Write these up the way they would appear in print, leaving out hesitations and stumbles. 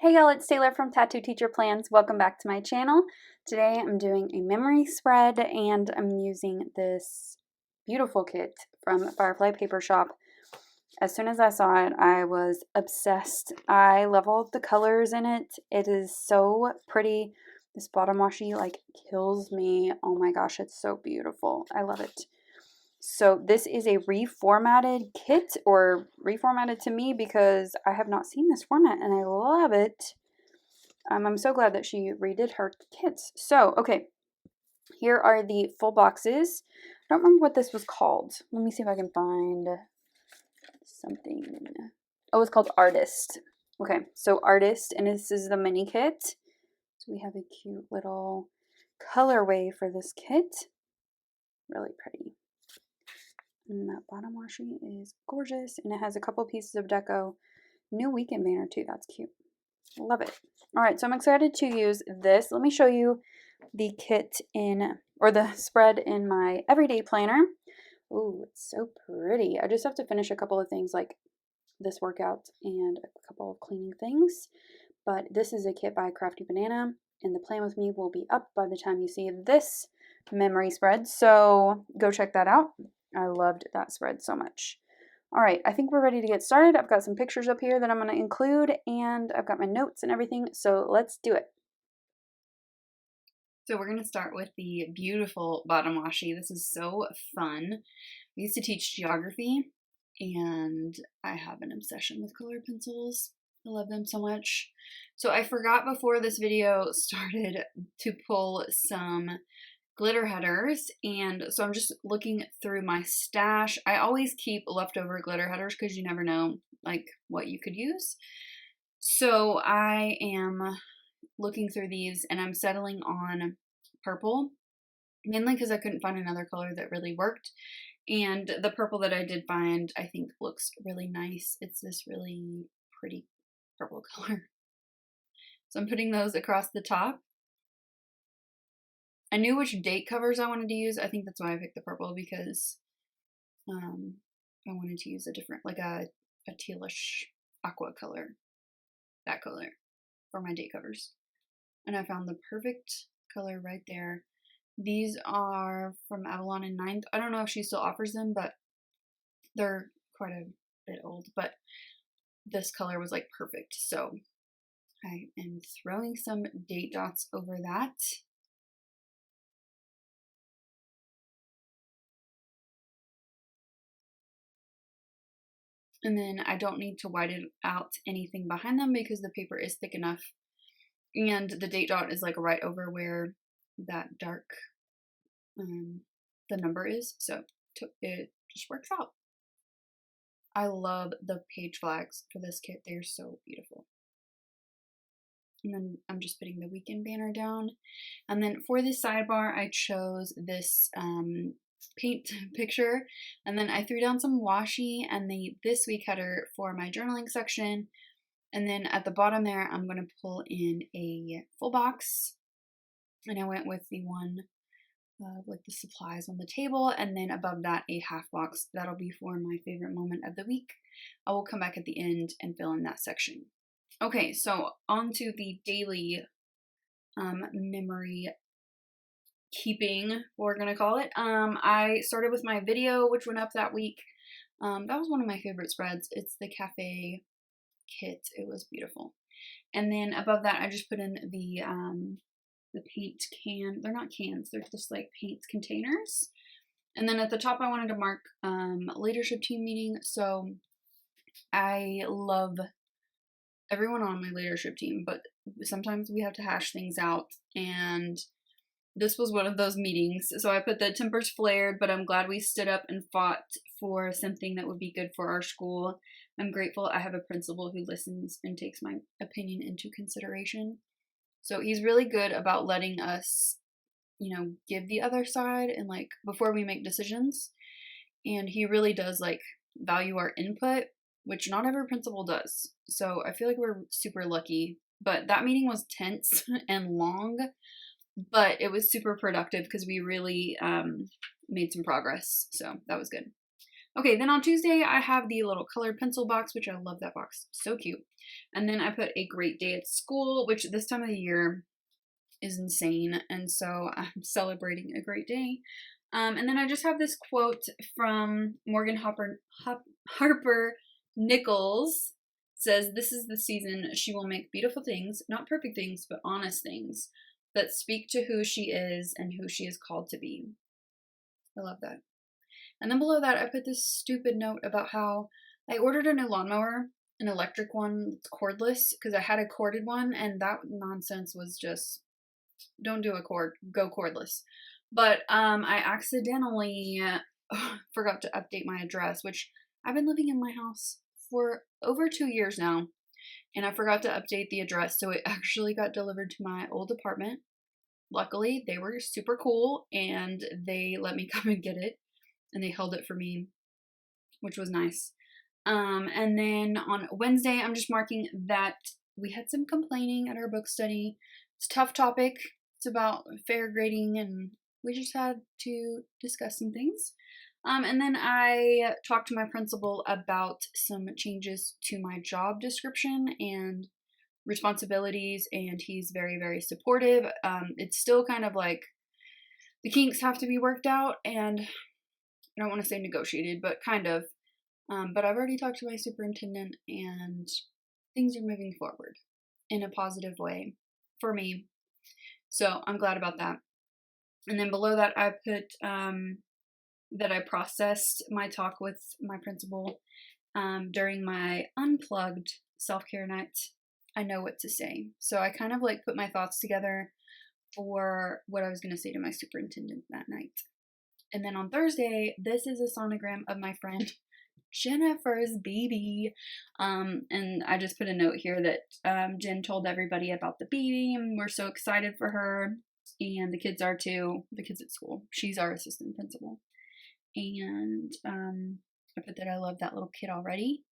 Hey y'all, it's Taylor from Tattoo Teacher Plans. Welcome back to my channel. Today I'm doing a memory spread and I'm using this beautiful kit from Firefly Paper Shop. As soon as I saw it, I was obsessed. I love all of the colors in it. It is so pretty. This bottom washi like kills me. Oh my gosh, it's so beautiful. I love it. So this is a reformatted kit, or reformatted to me because I have not seen this format and I love it. I'm so glad that she redid her kits. So, okay, here are the full boxes. I don't remember what this was called. Let me see if I can find something. Oh, it's called Artist. Okay, so Artist, and this is the mini kit. So we have a cute little colorway for this kit. Really pretty. And that bottom washi is gorgeous, and it has a couple pieces of deco. New weekend banner too, that's cute. Love it. All right, so I'm excited to use this. Let me show you the kit or the spread in my everyday planner. Ooh, it's so pretty. I just have to finish a couple of things like this workout and a couple of cleaning things. But this is a kit by Crafty Banana, and the Plan With Me will be up by the time you see this memory spread. So go check that out. I loved that spread so much. All right, I think we're ready to get started. I've got some pictures up here that I'm going to include, and I've got my notes and everything, so let's do it. So we're going to start with the beautiful bottom washi. This is so fun. I used to teach geography, and I have an obsession with colored pencils. I love them so much. So I forgot before this video started to pull some glitter headers, and so I'm just looking through my stash. I always keep leftover glitter headers because you never know like what you could use. So I am looking through these and I'm settling on purple, mainly because I couldn't find another color that really worked, and the purple that I did find I think looks really nice. It's this really pretty purple color. So I'm putting those across the top. I knew which date covers I wanted to use. I think that's why I picked the purple, because I wanted to use a different, like a tealish aqua color, that color, for my date covers. And I found the perfect color right there. These are from Avalon in 9th. I don't know if she still offers them, but they're quite a bit old. But this color was like perfect. So I am throwing some date dots over that. And then I don't need to whiten out anything behind them because the paper is thick enough. And the date dot is like right over where that dark, the number is. So it just works out. I love the page flags for this kit. They're so beautiful. And then I'm just putting the weekend banner down. And then for this sidebar, I chose this paint picture, and then I threw down some washi and the this week header for my journaling section, and then at the bottom there I'm going to pull in a full box, and I went with the one with the supplies on the table, and then above that a half box. That'll be for my favorite moment of the week. I will come back at the end and fill in that section. Okay, so on to the daily memory keeping, we're gonna call it. I started with my video, which went up that week. That was one of my favorite spreads. It's the cafe kit. It was beautiful. And then above that, I just put in the paint can. They're not cans. They're just like paint containers. And then at the top, I wanted to mark leadership team meeting. So I love everyone on my leadership team, but sometimes we have to hash things out, and this was one of those meetings. So I put the tempers flared, but I'm glad we stood up and fought for something that would be good for our school. I'm grateful I have a principal who listens and takes my opinion into consideration. So he's really good about letting us, give the other side and like before we make decisions. And he really does like value our input, which not every principal does. So I feel like we're super lucky. But that meeting was tense and long, but it was super productive because we really made some progress. So that was good. Okay, then on Tuesday, I have the little colored pencil box, which I love that box. So cute. And then I put a great day at school, which this time of the year is insane. And so I'm celebrating a great day. And then I just have this quote from Morgan Harper Nichols. Says, "This is the season she will make beautiful things, not perfect things, but honest things that speak to who she is and who she is called to be." I love that. And then below that, I put this stupid note about how I ordered a new lawnmower, an electric one that's cordless, because I had a corded one, and that nonsense was just, don't do a cord, go cordless. But I accidentally forgot to update my address, which I've been living in my house for over 2 years now, and I forgot to update the address, so it actually got delivered to my old apartment. Luckily, they were super cool, and they let me come and get it, and they held it for me, which was nice. And then on Wednesday, I'm just marking that we had some complaining at our book study. It's a tough topic. It's about fair grading, and we just had to discuss some things. And then I talked to my principal about some changes to my job description and responsibilities, and he's very, very supportive. It's still kind of like the kinks have to be worked out, and I don't want to say negotiated, but kind of. But I've already talked to my superintendent, and things are moving forward in a positive way for me. So I'm glad about that. And then below that, I put that I processed my talk with my principal during my unplugged self-care night. I know what to say. So I kind of like put my thoughts together for what I was going to say to my superintendent that night. And then on Thursday, this is a sonogram of my friend Jennifer's baby. And I just put a note here that Jen told everybody about the baby, and we're so excited for her. And the kids are too, the kids at school. She's our assistant principal. And I put that I love that little kid already.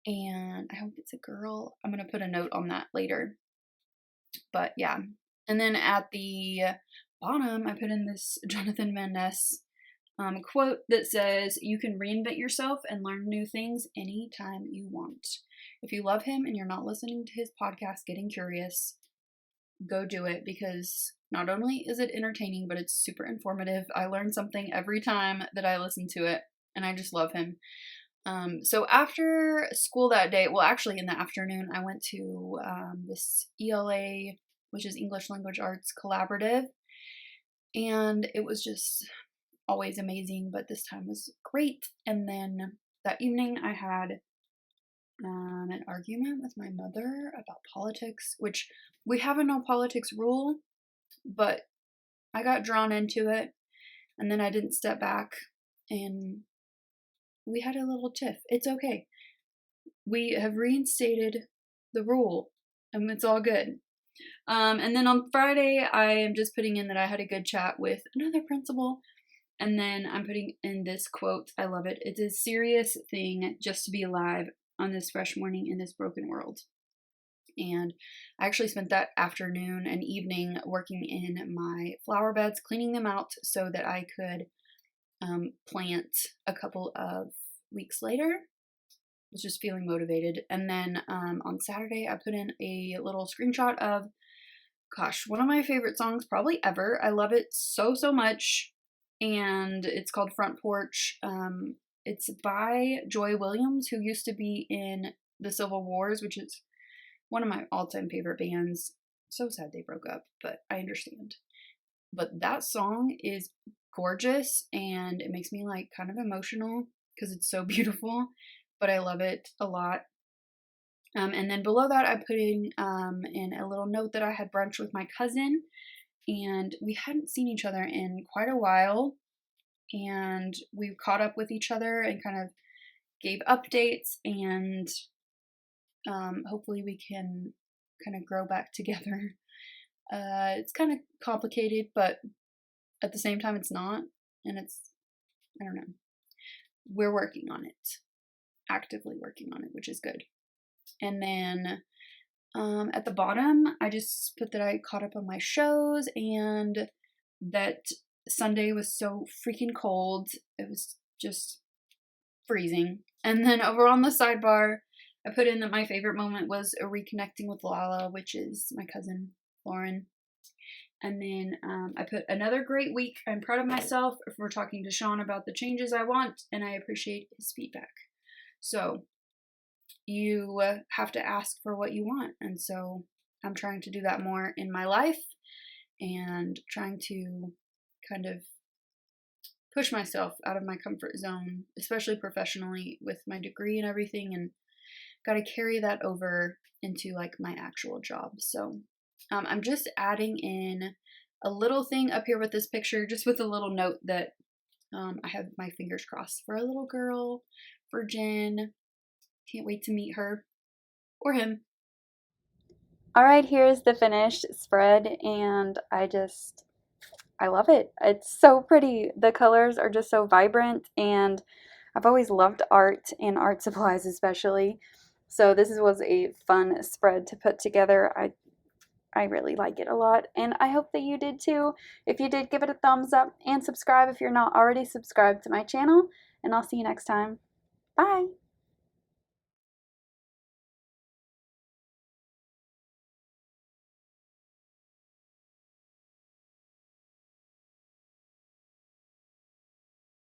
And I hope it's a girl. I'm going to put a note on that later. But yeah. And then at the bottom, I put in this Jonathan Van Ness quote that says, "You can reinvent yourself and learn new things anytime you want. If you love him and you're not listening to his podcast, Getting Curious, go do it, because not only is it entertaining, but it's super informative. I learn something every time that I listen to it, and I just love him." So after school that day, well, actually in the afternoon, I went to this ELA, which is English Language Arts Collaborative, and it was just always amazing, but this time was great. And then that evening, I had an argument with my mother about politics, which we have a no politics rule, but I got drawn into it, and then I didn't step back, and we had a little tiff. It's okay. We have reinstated the rule, and it's all good. And then on Friday, I am just putting in that I had a good chat with another principal, and then I'm putting in this quote. I love it. "It's a serious thing just to be alive on this fresh morning in this broken world." And I actually spent that afternoon and evening working in my flower beds, cleaning them out so that I could plant a couple of weeks later. I was just feeling motivated. And then on Saturday, I put in a little screenshot of, gosh, one of my favorite songs probably ever. I love it so, so much. And it's called Front Porch. It's by Joy Williams, who used to be in the Civil Wars, which is one of my all-time favorite bands. So sad they broke up, but I understand. But that song is gorgeous, and it makes me like kind of emotional because it's so beautiful, but I love it a lot. And then below that, I put in a little note that I had brunch with my cousin, and we hadn't seen each other in quite a while, and we caught up with each other and kind of gave updates, and hopefully we can kind of grow back together. It's kind of complicated, but at the same time it's not, and it's, I don't know. We're working on it, actively working on it, which is good. And then at the bottom, I just put that I caught up on my shows, and that Sunday was so freaking cold. It was just freezing. And then over on the sidebar, I put in that my favorite moment was a reconnecting with Lala, which is my cousin Lauren. And then I put another great week. I'm proud of myself for talking to Sean about the changes I want, and I appreciate his feedback. So you have to ask for what you want. And so I'm trying to do that more in my life and trying to kind of push myself out of my comfort zone, especially professionally with my degree and everything, and got to carry that over into like my actual job. So I'm just adding in a little thing up here with this picture, just with a little note that I have my fingers crossed for a little girl, for Jen. Can't wait to meet her or him. All right, here's the finished spread, and I love it. It's so pretty. The colors are just so vibrant, and I've always loved art and art supplies especially. So this was a fun spread to put together. I really like it a lot, and I hope that you did too. If you did, give it a thumbs up and subscribe if you're not already subscribed to my channel, and I'll see you next time. Bye!